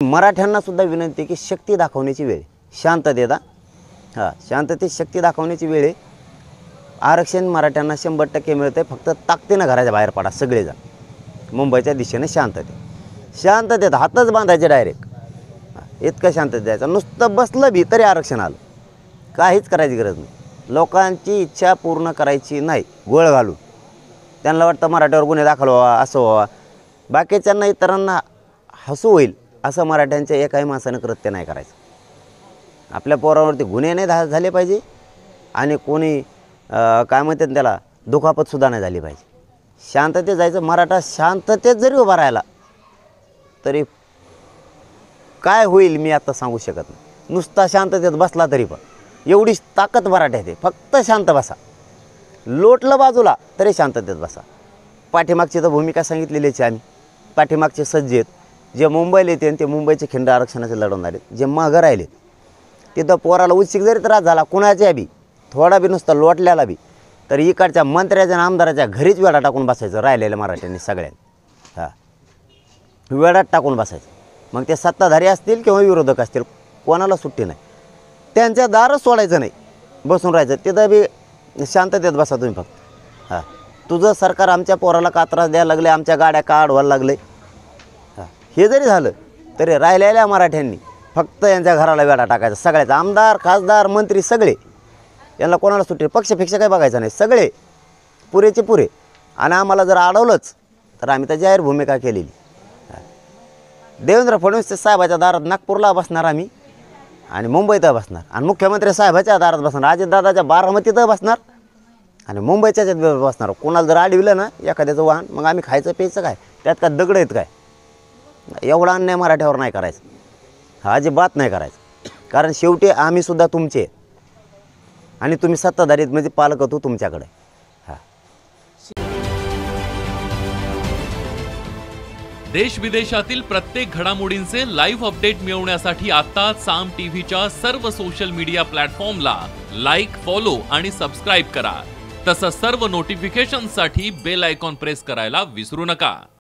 मराठ्यांना सुद्धा विनंती आहे की शक्ती दाखवण्याची वेळ, शांततेत शांततेत शक्ती दाखवण्याची वेळ आहे। आरक्षण मराठ्यांना 100% मिळतं आहे, फक्त ताकदीनं घराच्या बाहेर पडा सगळेजण मुंबईच्या दिशेने शांततेत हातच बांधायचे डायरेक्ट, इतकं शांततेत द्यायचं। नुसतं बसलं भी तरी आरक्षण आलं, काहीच करायची गरज नाही। लोकांची इच्छा पूर्ण करायची नाही गोळ घालून, त्यांना वाटतं मराठ्यावर गुन्हे दाखल व्हावा, असं व्हावा, बाकीच्यांना इतरांना हसू होईल असं मराठ्यांच्या एकाही माणसानं कृत्य नाही करायचं। आपल्या पोरावरती गुन्हे नाही झाले पाहिजे आणि कोणी काय म्हणतात त्याला दुखापतसुद्धा नाही झाली पाहिजे। शांततेत जायचं। मराठा शांततेत जरी उभा राहिला तरी काय होईल मी आता सांगू शकत नाही। नुसता शांततेत बसला तरी पण एवढीच ताकद मराठ्यात आहे, फक्त शांत बसा। लोटलं बाजूला तरी शांततेत बसा। पाठीमागची तर भूमिका सांगितलेलीच आहे आम्ही। पाठीमागचे सज्ज आहेत जे मुंबईला येते आणि ते मुंबईचे खिंड आरक्षणाचे लढवणार आहेत, जे मागं राहिले तिथं पोराला उच्चिक जरी त्रास झाला कुणाच्या बी थोडा बी नुसता लोटल्याला बी तर इकडच्या मंत्र्याच्या आमदाराच्या घरीच वेळा टाकून बसायचं राहिलेल्या मराठ्यांनी सगळ्यांनी। वेळात टाकून बसायचं, मग ते सत्ताधारी असतील किंवा विरोधक असतील कोणाला सुट्टी नाही, त्यांच्या दारच सोडायचं नाही, बसून राहायचं तिथं बी शांततेत बसा तुम्ही फक्त। तुझं सरकार आमच्या पोराला का त्रास द्यायला लागले, आमच्या गाड्या का अडवायला लागले, हे जरी झालं तरी राहिलेल्या मराठ्यांनी फक्त यांच्या घराला वेढा टाकायचा। सगळ्याच आमदार खासदार मंत्री सगळे, यांना कोणाला सुट्टी पक्षपेक्ष काही बघायचं नाही, सगळे पुरेचे पुरे। आणि आम्हाला जर अडवलंच तर आम्ही तर जाहीर भूमिका केलेली। देवेंद्र फडणवीस साहेबाच्या दारात नागपूरला बसणार आम्ही आणि मुंबईत बसणार, आणि मुख्यमंत्री साहेबाच्या दारात बसणार, अजितदादाच्या बारामतीत बसणार आणि मुंबईच्या बसणार। कोणाला जर अडविलं ना एखाद्याचं वाहन, मग आम्ही खायचं प्यायचं काय, त्यात का दगड आहेत काय? एवढा अन्याय मराठ्यावर नाही करायचं, अजिबात नाही करायचं। कारण शेवटी आम्ही सुद्धा तुमचे आणि तुम्ही सत्ताधारीत म्हणजे पालकत्व तुमच्याकडे। देश विदेशातील प्रत्येक घडामोडींचे लाईव्ह अपडेट मिळवण्यासाठी आता साम टीव्हीच्या सर्व सोशल मीडिया प्लॅटफॉर्मला लाईक, फॉलो आणि सबस्क्राईब करा। तसंच सर्व नोटिफिकेशनसाठी बेल आयकॉन प्रेस करायला विसरू नका।